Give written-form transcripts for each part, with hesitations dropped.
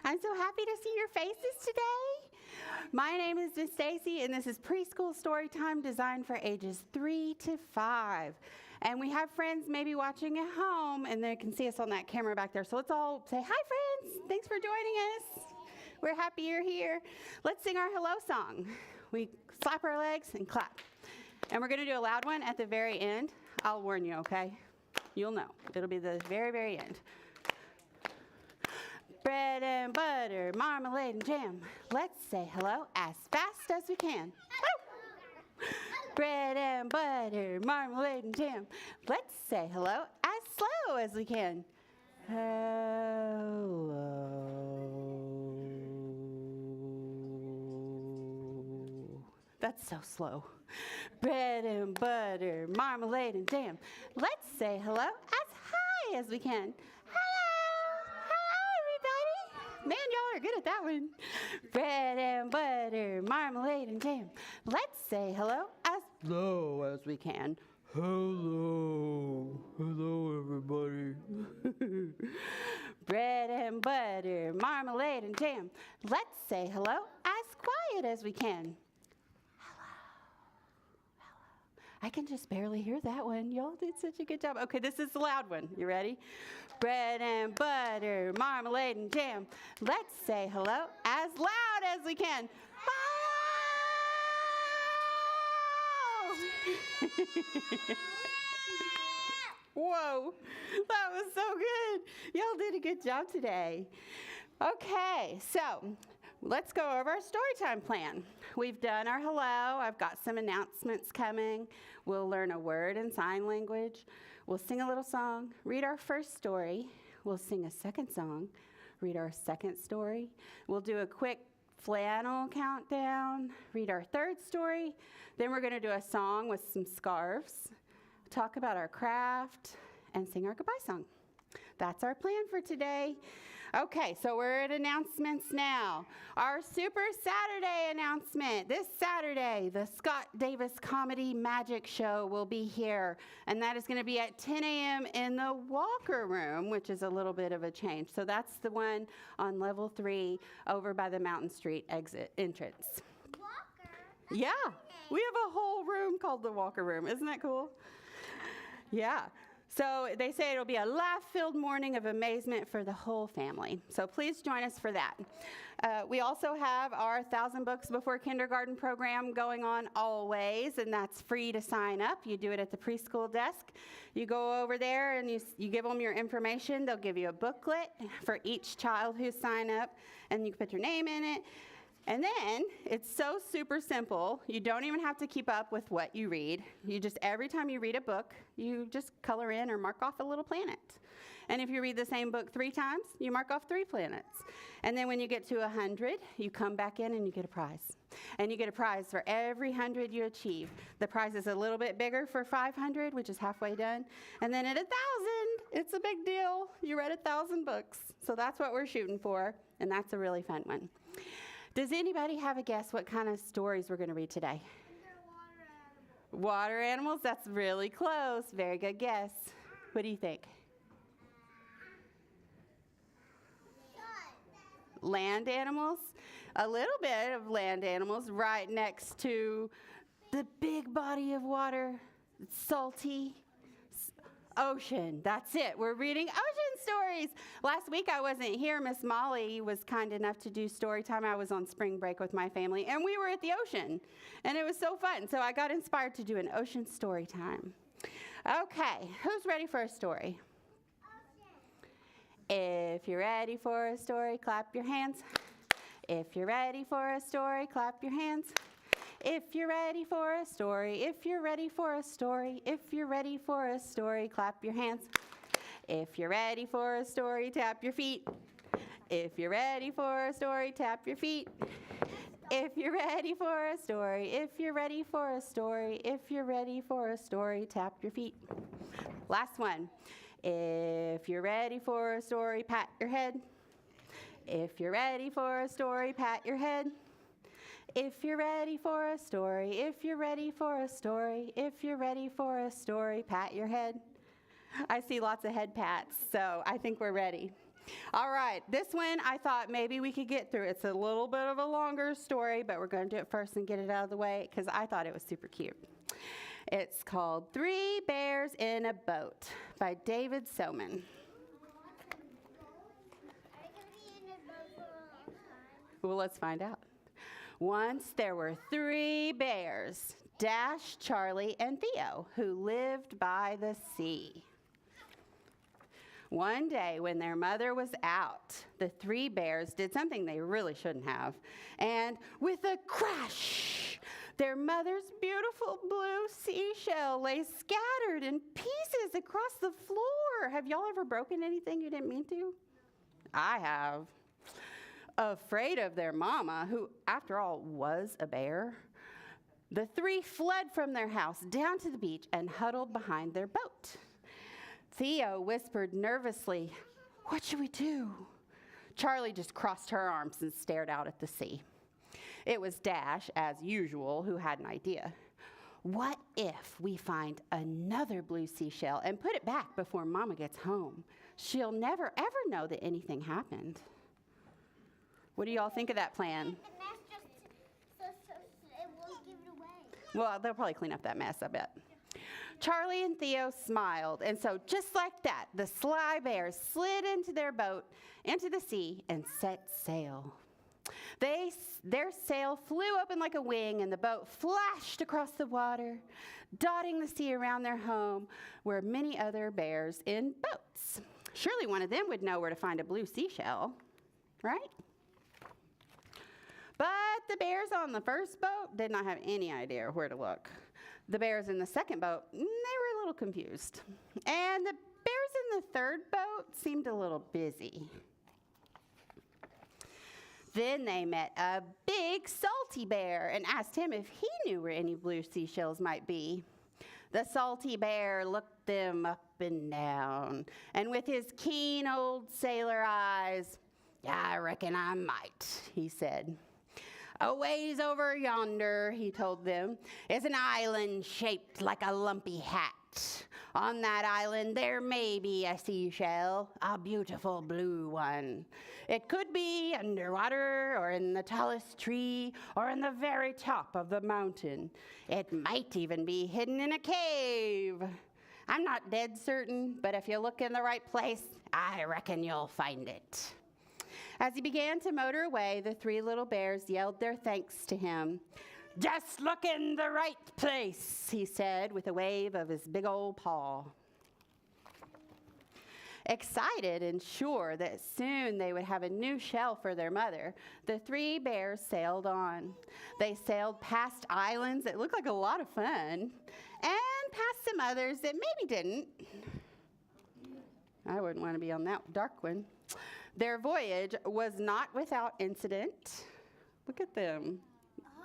I'm so happy to see your faces today. My name is Miss Stacy, and this is Preschool Storytime designed for ages 3 to 5. And we have friends maybe watching at home, and they can see us on that camera back there. So let's all say, hi, friends. Thanks for joining us. We're happy you're here. Let's sing our hello song. We slap our legs and clap. And we're going to do a loud one at the very end. I'll warn you, okay? You'll know. It'll be the very, very end. Bread and butter, marmalade and jam. Let's say hello as fast as we can. Woo! Bread and butter, marmalade and jam. Let's say hello as slow as we can. Hello. That's so slow. Bread and butter, marmalade and jam. Let's say hello as high as we can. Man, y'all are good at that one. Bread and butter, marmalade and jam. Let's say hello as low as we can. Hello. Hello, everybody. Bread and butter, marmalade and jam. Let's say hello as quiet as we can. I can just barely hear that one. Y'all did such a good job. Okay, this is the loud one. You ready? Bread and butter, marmalade and jam. Let's say hello as loud as we can. Hello! Whoa, that was so good. Y'all did a good job today. Okay, so let's go over our storytime plan. We've done our hello. I've got some announcements coming. We'll learn a word in sign language. We'll sing a little song, read our first story. We'll sing a second song, read our second story. We'll do a quick flannel countdown, read our third story. Then we're going to do a song with some scarves, talk about our craft, and sing our goodbye song. That's our plan for today. Okay, so we're at announcements now. Our Super Saturday announcement. This Saturday, the Scott Davis Comedy Magic Show will be here, and that is going to be at 10 a.m. in the Walker Room, which is a little bit of a change. So that's the one on level 3 over by the Mountain Street exit entrance. Walker? Yeah, we have a whole room called the Walker Room. Isn't that cool? Yeah. So they say it'll be a laugh-filled morning of amazement for the whole family. So please join us for that. We also have our 1,000 Books Before Kindergarten program going on always, and that's free to sign up. You do it at the preschool desk. You go over there and you give them your information. They'll give you a booklet for each child who sign up, and you can put your name in it. And then it's so super simple. You don't even have to keep up with what you read. You just, every time you read a book, you just color in or mark off a little planet. And if you read the same book 3 times, you mark off 3 planets. And then when you get to 100, you come back in and you get a prize. And you get a prize for every 100 you achieve. The prize is a little bit bigger for 500, which is halfway done. And then at 1,000, it's a big deal. You read 1,000 books. So that's what we're shooting for, and that's a really fun one. Does anybody have a guess what kind of stories we're going to read today? Water animals, that's really close. Very good guess. What do you think? Land animals? A little bit of land animals right next to the big body of water. It's salty. Ocean. That's it. We're reading ocean stories. Last week I wasn't here. Miss Molly was kind enough to do story time. I was on spring break with my family, and we were at the ocean, and it was so fun. So I got inspired to do an ocean story time. Okay, who's ready for a story? Ocean. If you're ready for a story, clap your hands. If you're ready for a story, clap your hands. If you're ready for a story, if you're ready for a story, if you're ready for a story, clap your hands. If you're ready for a story, tap your feet. If you're ready for a story, tap your feet. If you're ready for a story, if you're ready for a story, if you're ready for a story, tap your feet. Last one. If you're ready for a story, pat your head. If you're ready for a story, pat your head. If you're ready for a story, if you're ready for a story, if you're ready for a story, pat your head. I see lots of head pats, so I think we're ready. All right, this one I thought maybe we could get through. It's a little bit of a longer story, but we're going to do it first and get it out of the way because I thought it was super cute. It's called 3 Bears in a Boat by David Soman. Well, let's find out. Once there were 3 bears, Dash, Charlie, and Theo, who lived by the sea. One day when their mother was out, the 3 bears did something they really shouldn't have. And with a crash, their mother's beautiful blue seashell lay scattered in pieces across the floor. Have y'all ever broken anything you didn't mean to? I have. Afraid of their mama, who after all was a bear, the 3 fled from their house down to the beach and huddled behind their boat. Theo whispered nervously, "What should we do?" Charlie just crossed her arms and stared out at the sea. It was Dash, as usual, who had an idea. What if we find another blue seashell and put it back before Mama gets home? She'll never, ever know that anything happened. What do y'all think of that plan? So it won't give it away. Well, they'll probably clean up that mess, I bet. Charlie and Theo smiled, and so just like that, the sly bears slid into their boat, into the sea, and set sail. Their sail flew open like a wing, and the boat flashed across the water, dotting the sea around their home, where many other bears in boats. Surely one of them would know where to find a blue seashell, right? But the bears on the first boat did not have any idea where to look. The bears in the second boat, they were a little confused. And the bears in the third boat seemed a little busy. Then they met a big salty bear and asked him if he knew where any blue seashells might be. The salty bear looked them up and down, and with his keen old sailor eyes, "I reckon I might," he said. "A ways over yonder," he told them, "is an island shaped like a lumpy hat. On that island there may be a seashell, a beautiful blue one. It could be underwater or in the tallest tree or in the very top of the mountain. It might even be hidden in a cave. I'm not dead certain, but if you look in the right place, I reckon you'll find it." As he began to motor away, the 3 little bears yelled their thanks to him. "Just look in the right place," he said with a wave of his big old paw. Excited and sure that soon they would have a new shell for their mother, the 3 bears sailed on. They sailed past islands that looked like a lot of fun, and past some others that maybe didn't. I wouldn't want to be on that dark one. Their voyage was not without incident. Look at them.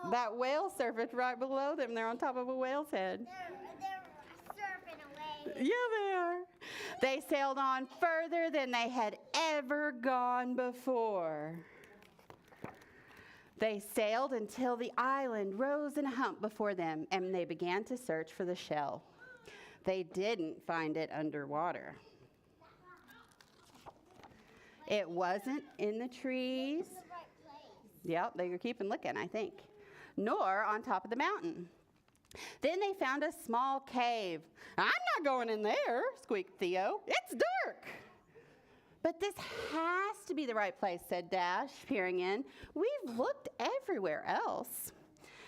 Oh. That whale surfaced right below them. They're on top of a whale's head. They're surfing away. Yeah, they are. They sailed on further than they had ever gone before. They sailed until the island rose in a hump before them, and they began to search for the shell. They didn't find it underwater. It wasn't in the trees. The right place. Yep, they were keeping looking, I think. Nor on top of the mountain. Then they found a small cave. "I'm not going in there," squeaked Theo. "It's dark." "But this has to be the right place," said Dash, peering in. "We've looked everywhere else."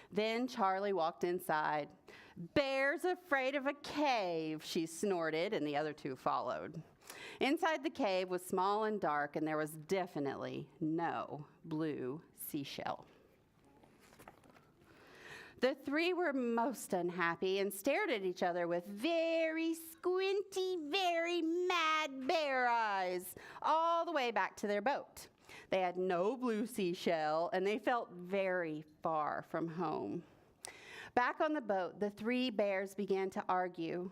Then Charlie walked inside. "Bears afraid of a cave," she snorted, and the other 2 followed. Inside the cave was small and dark, and there was definitely no blue seashell. The 3 were most unhappy and stared at each other with very squinty, very mad bear eyes all the way back to their boat. They had no blue seashell, and they felt very far from home. Back on the boat, the 3 bears began to argue.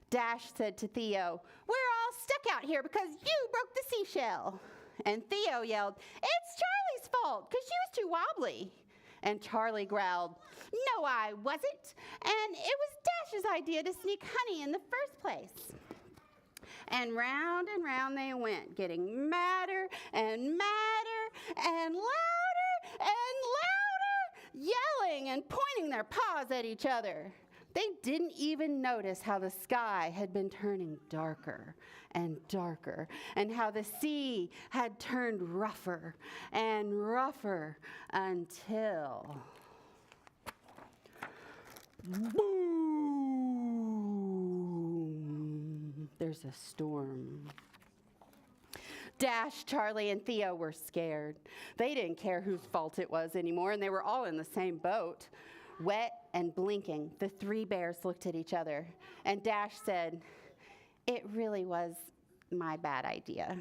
Dash said to Theo, "We're all stuck out here because you broke the seashell." And Theo yelled, "It's Charlie's fault because she was too wobbly." And Charlie growled, "No, I wasn't. And it was Dash's idea to sneak honey in the first place." and round they went, getting madder and madder and louder and louder, yelling and pointing their paws at each other. They didn't even notice how the sky had been turning darker and darker, and how the sea had turned rougher and rougher until... boom! There's a storm. Dash, Charlie, and Theo were scared. They didn't care whose fault it was anymore, and they were all in the same boat. Wet and blinking, the three bears looked at each other, and Dash said, "It really was my bad idea."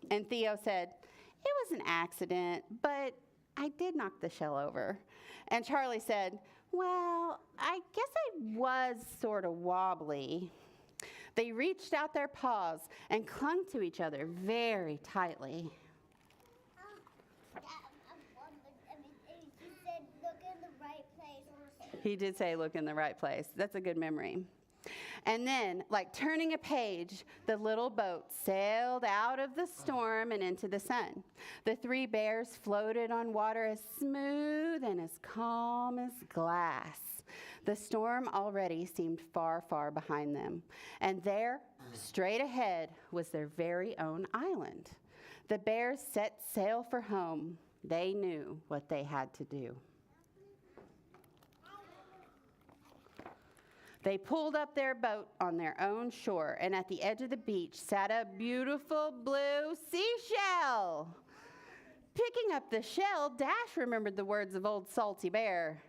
And Theo said, "It was an accident, but I did knock the shell over." And Charlie said, "Well, I guess I was sort of wobbly." They reached out their paws and clung to each other very tightly. He did say, "Look in the right place." That's a good memory. And then, like turning a page, the little boat sailed out of the storm and into the sun. The three bears floated on water as smooth and as calm as glass. The storm already seemed far, far behind them. And there, straight ahead, was their very own island. The bears set sail for home. They knew what they had to do. They pulled up their boat on their own shore, and at the edge of the beach sat a beautiful blue seashell. Picking up the shell, Dash remembered the words of old Salty Bear.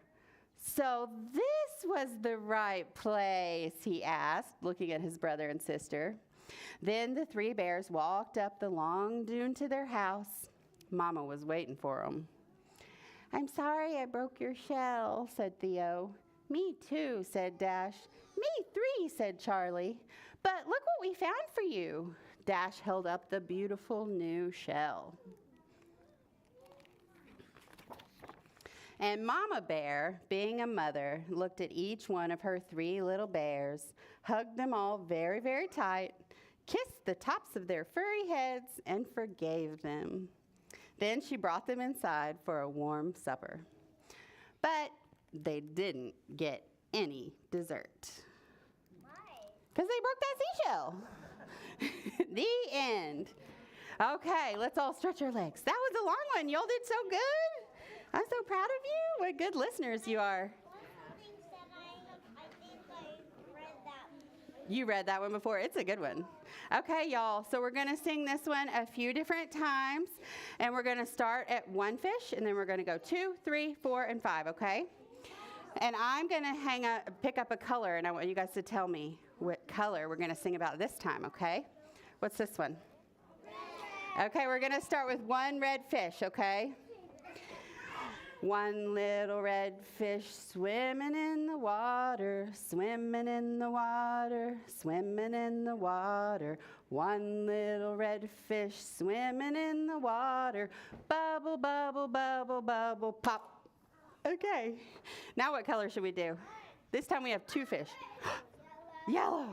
"So this was the right place?" he asked, looking at his brother and sister. Then the three bears walked up the long dune to their house. Mama was waiting for them. "I'm sorry I broke your shell," said Theo. "Me too," said Dash. "Me three," said Charlie. "But look what we found for you." Dash held up the beautiful new shell. And Mama Bear, being a mother, looked at each one of her three little bears, hugged them all very, very tight, kissed the tops of their furry heads, and forgave them. Then she brought them inside for a warm supper. But they didn't get any dessert. Why? Because they broke that seashell. The end. Okay, let's all stretch our legs. That was a long one. Y'all did so good. I'm so proud of you. What good listeners you are. One of the things that I think I read that. You read that one before. It's a good one. Okay, y'all. So we're going to sing this one a few different times. And we're going to start at one fish, and then we're going to go 2, 3, 4, and 5, okay? And I'm going to pick up a color, and I want you guys to tell me what color we're going to sing about this time, okay? What's this one? Red. Okay, we're going to start with one red fish, okay? One little red fish swimming in the water, swimming in the water, swimming in the water. One little red fish swimming in the water, bubble, bubble, bubble, bubble, pop. Okay, now what color should we do? This time we have two fish. Yellow.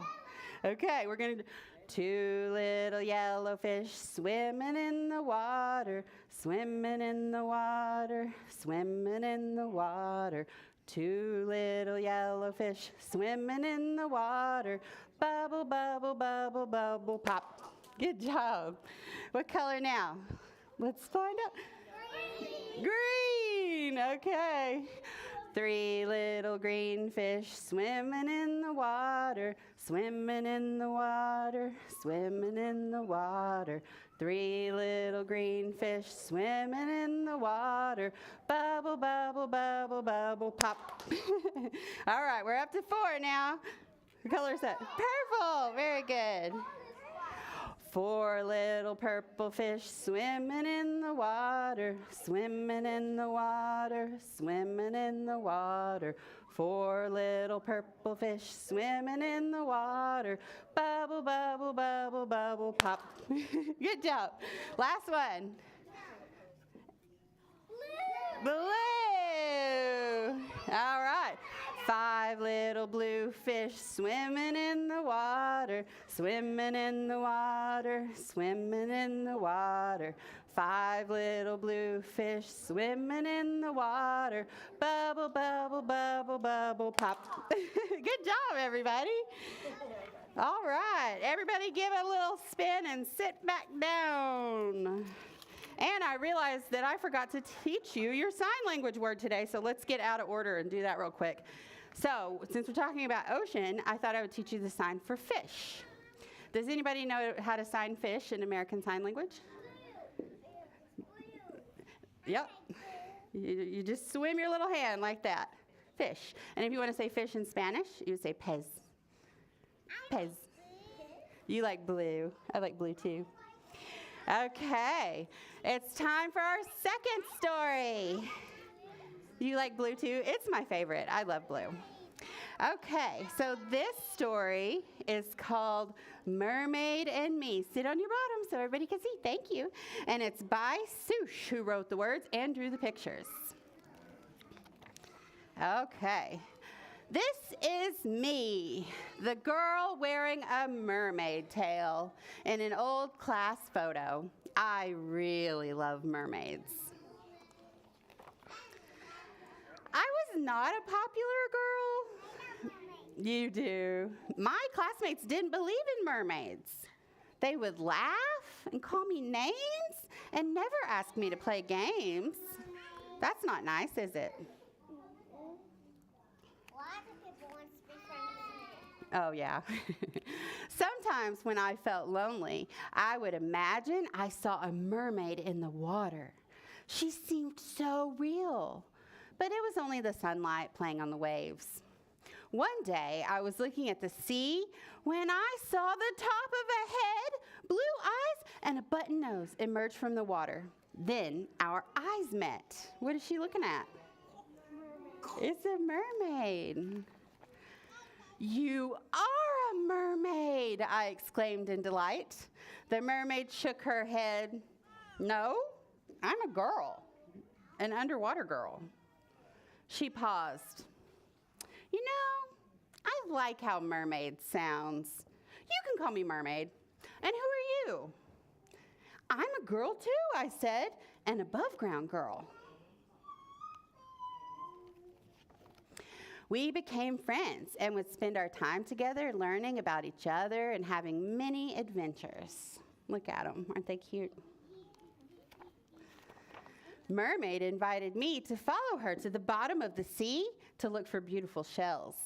Okay, we're going to do two little yellow fish swimming in the water, swimming in the water, swimming in the water. Two little yellow fish swimming in the water, bubble, bubble, bubble, bubble, pop. Good job. What color now? Let's find out. Green. Okay. Three little green fish swimming in the water, swimming in the water, swimming in the water. Three little green fish swimming in the water, bubble, bubble, bubble, bubble, pop. All right, we're up to 4 now. What color is that? Purple. Very good. 4 little purple fish swimming in the water, swimming in the water, swimming in the water. 4 little purple fish swimming in the water, bubble, bubble, bubble, bubble, pop. Good job. Last one. Blue. All right. 5 little blue fish swimming in the water, swimming in the water, swimming in the water. 5 little blue fish swimming in the water. Bubble, bubble, bubble, bubble, pop. Good job, everybody. All right, everybody give a little spin and sit back down. And I realized that I forgot to teach you your sign language word today, so let's get out of order and do that real quick. So, since we're talking about ocean, I thought I would teach you the sign for fish. Does anybody know how to sign fish in American Sign Language? Yep. You just swim your little hand like that. Fish. And if you want to say fish in Spanish, you would say pez. Pez. You like blue. I like blue too. Okay. It's time for our second story. You like blue too? It's my favorite. I love blue. Okay, so this story is called Mermaid and Me. Sit on your bottom so everybody can see. Thank you. And it's by Sush, who wrote the words and drew the pictures. Okay. This is me, the girl wearing a mermaid tail in an old class photo. I really love mermaids. I was not a popular girl. You do. My classmates didn't believe in mermaids. They would laugh and call me names and never ask me to play games. That's not nice, is it? Oh, yeah. Sometimes when I felt lonely, I would imagine I saw a mermaid in the water. She seemed so real, but it was only the sunlight playing on the waves. One day, I was looking at the sea when I saw the top of a head, blue eyes, and a button nose emerge from the water. Then our eyes met. What is she looking at? It's a mermaid. You are a mermaid, I exclaimed in delight. The mermaid shook her head. No, I'm a girl, an underwater girl. She paused. You know, I like how mermaid sounds. You can call me mermaid. And who are you? I'm a girl too, I said, an above ground girl. We became friends and would spend our time together learning about each other and having many adventures. Look at them. Aren't they cute? Mermaid invited me to follow her to the bottom of the sea to look for beautiful shells.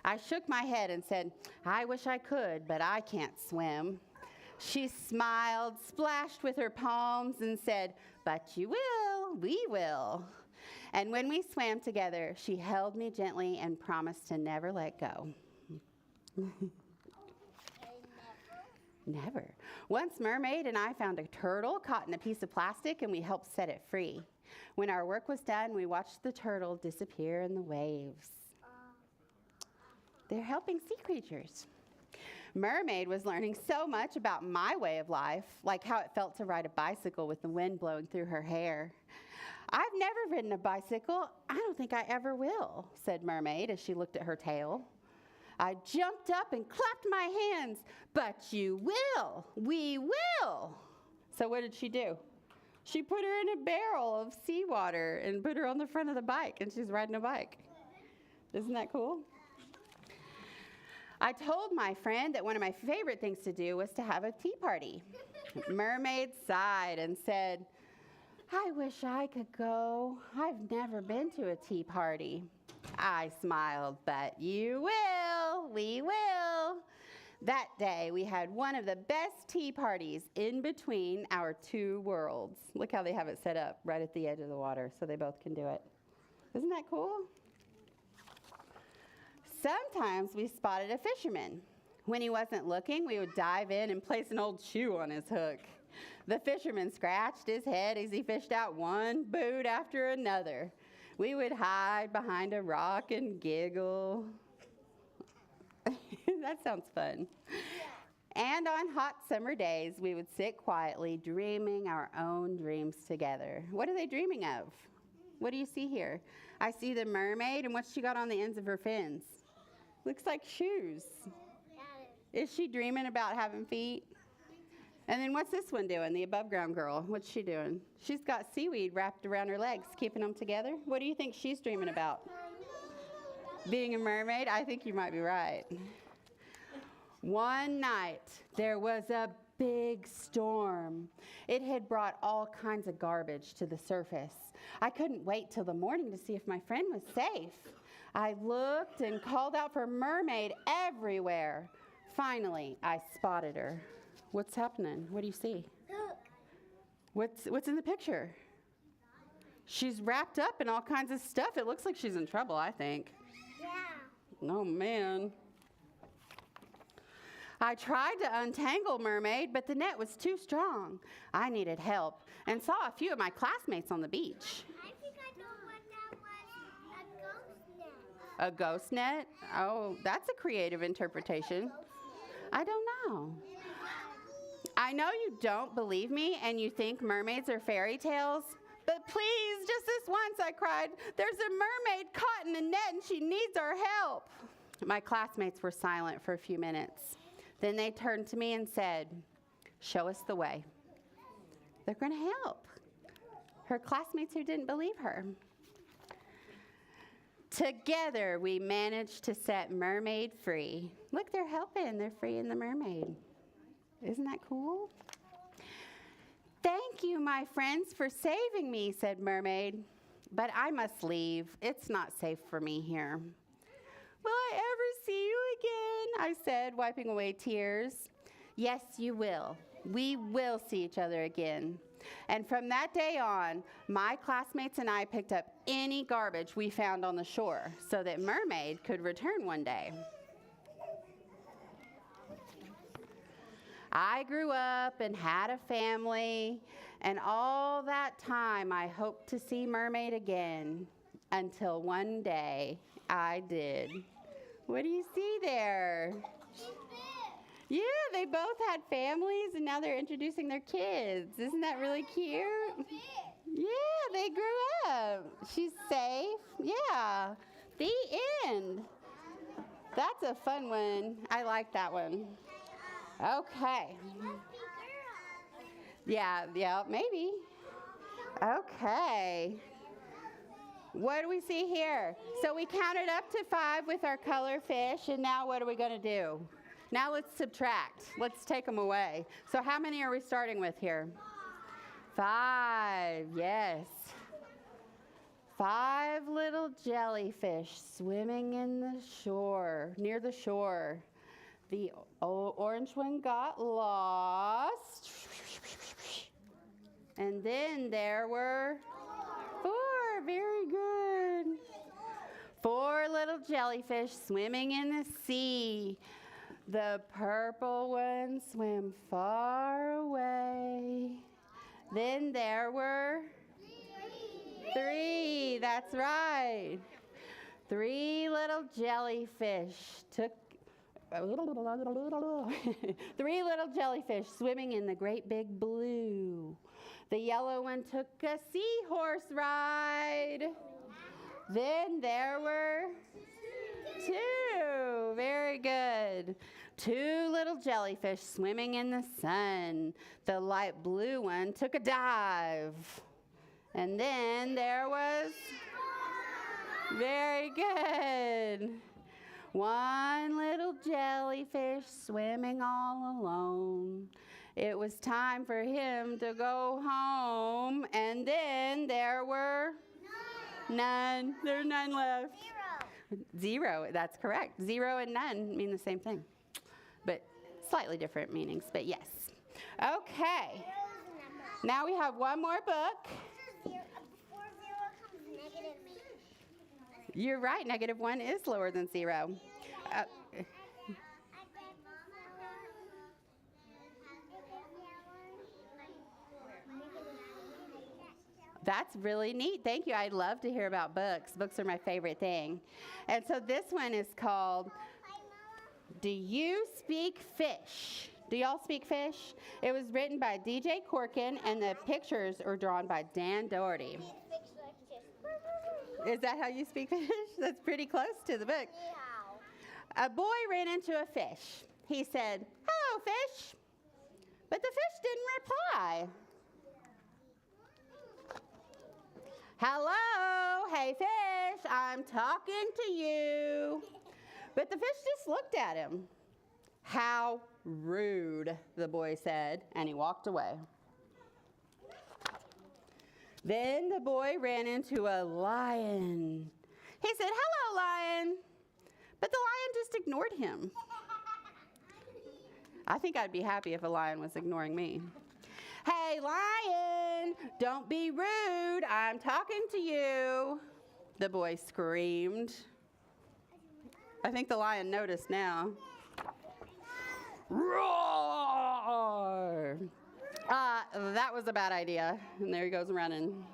I shook my head and said, I wish I could, but I can't swim. She smiled, splashed with her palms, and said, but you will, we will. And when we swam together, she held me gently and promised to never let go. Never. Once Mermaid and I found a turtle caught in a piece of plastic, and we helped set it free. When our work was done, we watched the turtle disappear in the waves. They're helping sea creatures. Mermaid was learning so much about my way of life, like how it felt to ride a bicycle with the wind blowing through her hair. I've never ridden a bicycle. I don't think I ever will, said Mermaid as she looked at her tail. I jumped up and clapped my hands. But you will. We will. So what did she do? She put her in a barrel of seawater and put her on the front of the bike, and she's riding a bike. Isn't that cool? I told my friend that one of my favorite things to do was to have a tea party. Mermaid sighed and said, I wish I could go. I've never been to a tea party. I smiled, but you will, we will. That day, we had one of the best tea parties in between our two worlds. Look how they have it set up right at the edge of the water so they both can do it. Isn't that cool? Sometimes we spotted a fisherman. When he wasn't looking, we would dive in and place an old shoe on his hook. The fisherman scratched his head as he fished out one boot after another. We would hide behind a rock and giggle. That sounds fun. And on hot summer days, we would sit quietly dreaming our own dreams together. What are they dreaming of? What do you see here? I see the mermaid, and what's she got on the ends of her fins? Looks like shoes. Is she dreaming about having feet? And then what's this one doing, the above ground girl? What's she doing? She's got seaweed wrapped around her legs, keeping them together. What do you think she's dreaming about? Being a mermaid? I think you might be right. One night, there was a big storm. It had brought all kinds of garbage to the surface. I couldn't wait till the morning to see if my friend was safe. I looked and called out for Mermaid everywhere. Finally, I spotted her. What's happening? What do you see? What's in the picture? She's wrapped up in all kinds of stuff. It looks like she's in trouble, I think. Yeah. Oh, man. I tried to untangle Mermaid, but the net was too strong. I needed help and saw a few of my classmates on the beach. I think I know what that was. A ghost net. A ghost net? Oh, that's a creative interpretation. I don't know. I know you don't believe me and you think mermaids are fairy tales, but please, just this once, I cried, there's a mermaid caught in a net and she needs our help. My classmates were silent for a few minutes. Then they turned to me and said, show us the way. They're going to help. Her classmates who didn't believe her. Together, we managed to set Mermaid free. Look, they're helping. They're freeing the mermaid. Isn't that cool? Thank you, my friends, for saving me, said Mermaid. But I must leave. It's not safe for me here. Will I ever see you again? I said, wiping away tears. Yes, you will. We will see each other again. And from that day on, my classmates and I picked up any garbage we found on the shore so that Mermaid could return one day. I grew up and had a family, and all that time I hoped to see Mermaid again, until one day I did. What do you see there? Yeah, they both had families, and now they're introducing their kids. Isn't that really cute? Yeah, they grew up. She's safe. Yeah. The end. That's a fun one. I like that one. Okay. Yeah, maybe. Okay. What do we see here? So we counted up to 5 with our color fish, and now what are we going to do? Now let's subtract. Let's take them away. So how many are we starting with here? 5, yes. 5 little jellyfish swimming in the shore, near the shore. The orange one got lost. And then there were 4, very good. 4 little jellyfish swimming in the sea. The purple one swam far away. Then there were 3, that's right. 3 little jellyfish took 3 little jellyfish swimming in the great big blue. The yellow one took a seahorse ride. Then there were 2. Very good. 2 little jellyfish swimming in the sun. The light blue one took a dive. And then there was, very good, 1 little jellyfish swimming all alone. It was time for him to go home, and then there were none. There are none left. 0, that's correct. 0 and none mean the same thing, but slightly different meanings, but yes. Okay, now we have one more book. Before 0 comes negative. You're right, -1 is lower than 0. That's really neat. Thank you. I love to hear about books. Books are my favorite thing. And so this one is called, Do You Speak Fish? Do y'all speak fish? It was written by DJ Corkin, and the pictures are drawn by Dan Doherty. Is that how you speak fish? That's pretty close to the book. Meow. A boy ran into a fish. He said, "Hello, fish." But the fish didn't reply. "Hello, hey fish, I'm talking to you." But the fish just looked at him. "How rude," the boy said, and he walked away. Then the boy ran into a lion. He said, "Hello, lion." But the lion just ignored him. I think I'd be happy if a lion was ignoring me. "Hey, lion, don't be rude. I'm talking to you," the boy screamed. I think the lion noticed now. Roar! That was a bad idea. And there he goes running.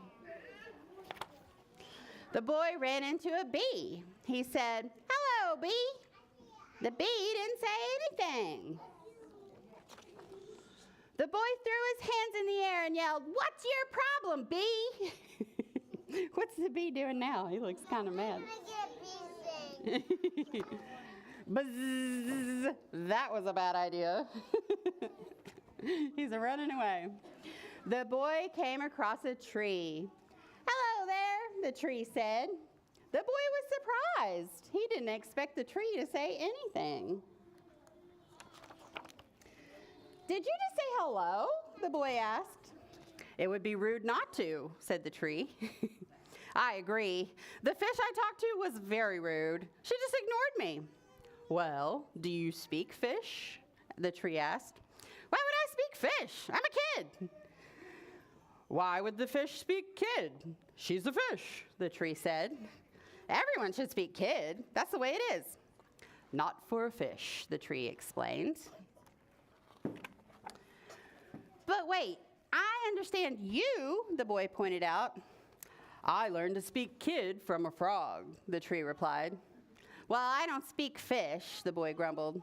The boy ran into a bee. He said, "Hello, bee." The bee didn't say anything. The boy threw his hands in the air and yelled, "What's your problem, bee?" What's the bee doing now? He looks kind of mad. Buzz. That was a bad idea. He's running away. The boy came across a tree. "Hello there," the tree said. The boy was surprised. He didn't expect the tree to say anything. "Did you just say hello?" the boy asked. "It would be rude not to," said the tree. "I agree. The fish I talked to was very rude. She just ignored me." "Well, do you speak fish?" the tree asked. "Why would I speak fish? I'm a kid." "Why would the fish speak kid? She's a fish," the tree said. "Everyone should speak kid. That's the way it is." "Not for a fish," the tree explained. "But wait, I understand you," the boy pointed out. "I learned to speak kid from a frog," the tree replied. "Well, I don't speak fish," the boy grumbled.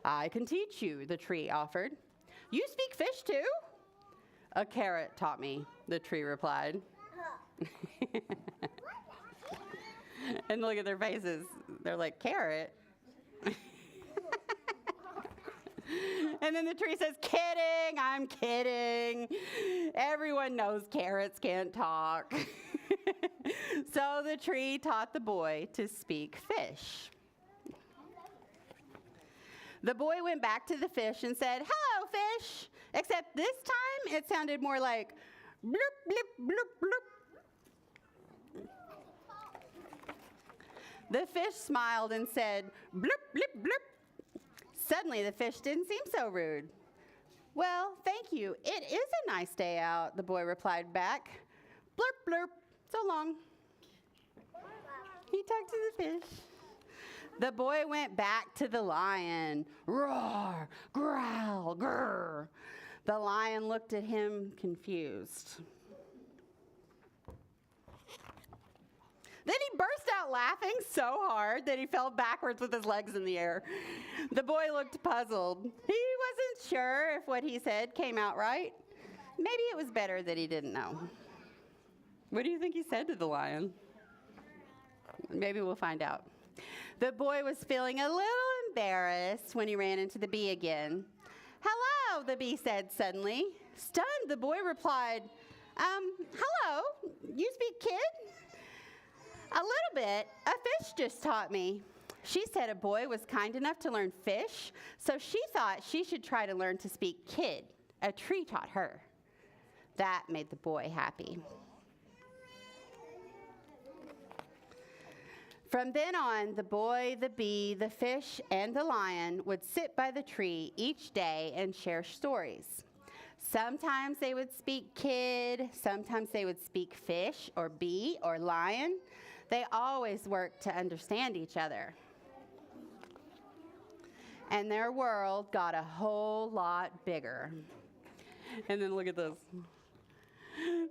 "I can teach you," the tree offered. "You speak fish too?" "A carrot taught me," the tree replied. And look at their faces. They're like, "Carrot?" And then the tree says, "Kidding, I'm kidding. Everyone knows carrots can't talk." So the tree taught the boy to speak fish. The boy went back to the fish and said, "Hello, fish," except this time it sounded more like bloop, bloop, bloop, bloop. The fish smiled and said, "Bloop, bloop, bloop." Suddenly the fish didn't seem so rude. "Well, thank you. It is a nice day out," the boy replied back. "Blurp, blurp. So long." He talked to the fish. The boy went back to the lion. Roar, growl, grrr. The lion looked at him confused. Then he burst out laughing so hard that he fell backwards with his legs in the air. The boy looked puzzled. He wasn't sure if what he said came out right. Maybe it was better that he didn't know. What do you think he said to the lion? Maybe we'll find out. The boy was feeling a little embarrassed when he ran into the bee again. "Hello," the bee said suddenly. Stunned, the boy replied, "Hello, you speak kid?" "A little bit. A fish just taught me." She said a boy was kind enough to learn fish, so she thought she should try to learn to speak kid. A tree taught her. That made the boy happy. From then on, the boy, the bee, the fish, and the lion would sit by the tree each day and share stories. Sometimes they would speak kid, sometimes they would speak fish or bee or lion. They always worked to understand each other. And their world got a whole lot bigger. And then look at this.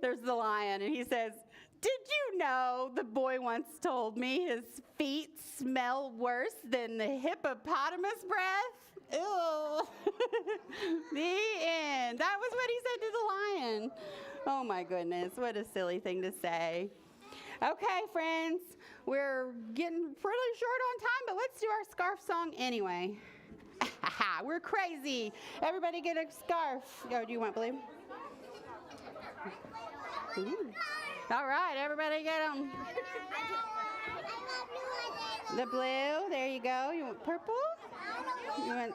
There's the lion, and he says, "Did you know," the boy once told me, "his feet smell worse than the hippopotamus breath?" Ew. The end. That was what he said to the lion. Oh my goodness, what a silly thing to say. Okay, friends, we're getting pretty short on time, but let's do our scarf song anyway. We're crazy. Everybody get a scarf. Oh, do you want blue? Ooh. All right, everybody get them. The blue, there you go. You want purple? You want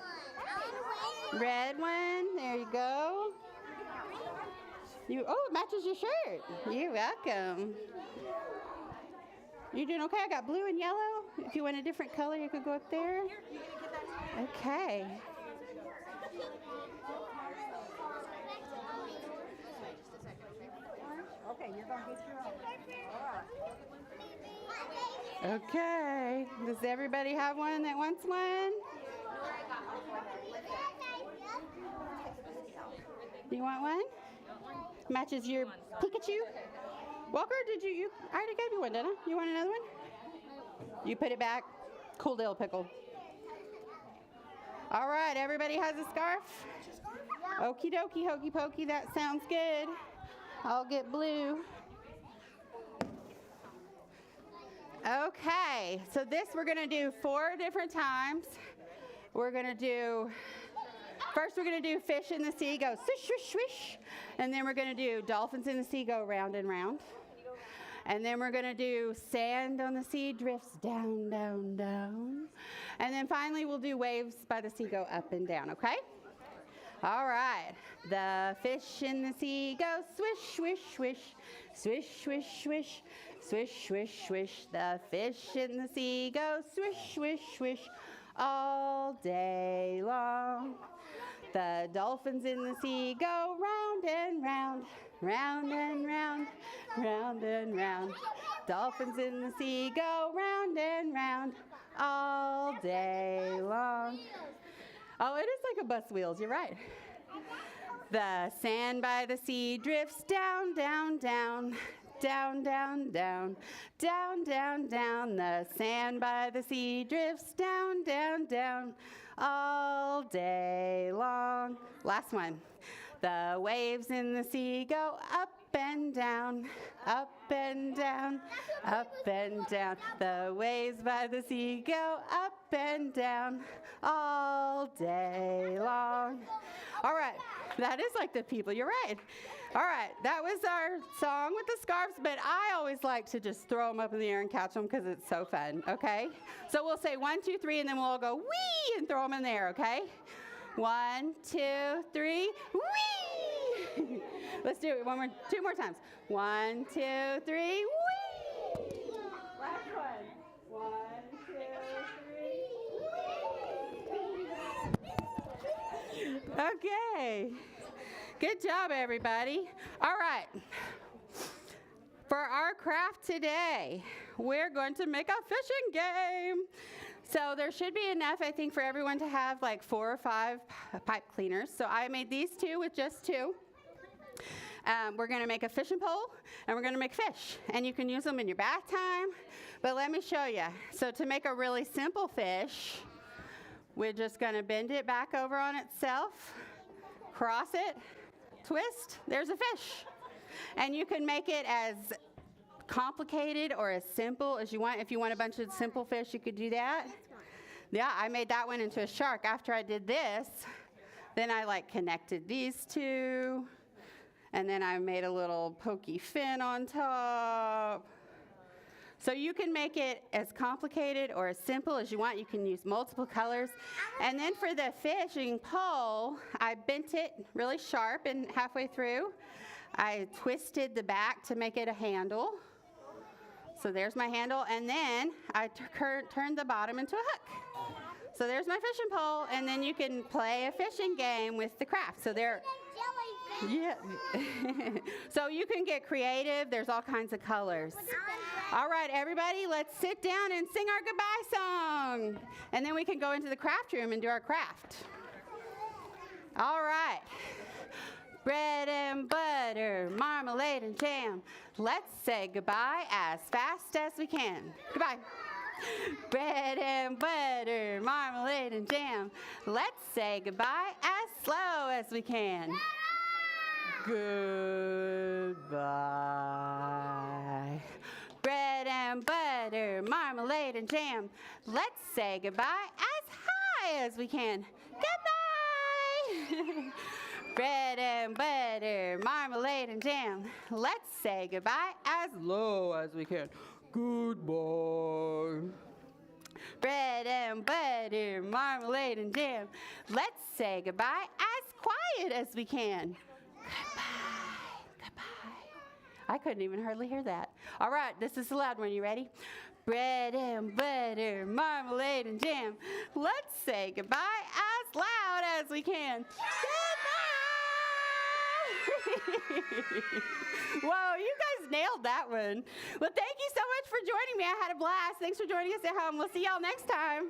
red one? There you go. Oh, it matches your shirt. You're welcome. You doing okay? I got blue and yellow. If you want a different color, you could go up there. Okay. Okay, you're going to get your own. Okay. Does everybody have one that wants one? Do you want one? Matches your Pikachu? Walker, I already gave you one, didn't I? You want another one? You put it back. Cool dill pickle. All right, everybody has a scarf? Okie dokie, hokey pokey, that sounds good. I'll get blue. Okay, so this we're going to do 4 different times. First we're going to do fish in the sea, go swish, swish, swish. And then we're going to do dolphins in the sea, go round and round. And then we're going to do sand on the sea, drifts down, down, down. And then finally we'll do waves by the sea, go up and down, okay? All right. The fish in the sea go swish, swish, swish, swish, swish, swish, swish, swish, swish. The fish in the sea go swish, swish, swish all day long. The dolphins in the sea go round and round, round and round, round and round. Dolphins in the sea go round and round all day long. Oh, it is like a bus wheels, you're right. The sand by the sea drifts down, down, down, down, down, down, down, down, down. The sand by the sea drifts down, down, down, all day long. Last one. The waves in the sea go up and down, up and down, up and down. The waves by the sea go up and down all day long. All right, that is like the people, you're right. All right, that was our song with the scarves, but I always like to just throw them up in the air and catch them because it's so fun, okay? So we'll say 1, 2, 3, and then we'll all go wee and throw them in the air, okay? 1, 2, 3, wee! Let's do it 2 more times. 1, 2, 3, wee! Last one. 1, 2, 3, wee! Okay. Good job, everybody. All right. For our craft today, we're going to make a fishing game. So there should be enough, I think, for everyone to have like 4 or 5 pipe cleaners. So I made these 2 with just 2. We're going to make a fishing pole, and we're going to make fish. And you can use them in your bath time. But let me show you. So to make a really simple fish, we're just going to bend it back over on itself, cross it, twist, there's a fish. And you can make it as complicated or as simple as you want. If you want a bunch of simple fish, you could do that. Yeah, I made that one into a shark. After I did this, then I like connected these 2, and then I made a little pokey fin on top. So you can make it as complicated or as simple as you want. You can use multiple colors. And then for the fishing pole, I bent it really sharp, and halfway through, I twisted the back to make it a handle. So there's my handle, and then I turned the bottom into a hook. So there's my fishing pole, and then you can play a fishing game with the craft. So there, yeah. So you can get creative. There's all kinds of colors. All right, everybody, let's sit down and sing our goodbye song, and then we can go into the craft room and do our craft. All right. Bread and butter, marmalade and jam. Let's say goodbye as fast as we can. Goodbye. Bread and butter, marmalade and jam. Let's say goodbye as slow as we can. Goodbye. Bread and butter, marmalade and jam. Let's say goodbye as high as we can. Goodbye! Bread and butter, marmalade and jam. Let's say goodbye as low as we can. Goodbye. Bread and butter, marmalade and jam. Let's say goodbye as quiet as we can. Goodbye, goodbye. I couldn't even hardly hear that. All right, this is the loud one. You ready? Bread and butter, marmalade and jam. Let's say goodbye as loud as we can. Goodbye! Whoa, you guys nailed that one. Well, thank you so much for joining me. I had a blast. Thanks for joining us at home. We'll see y'all next time.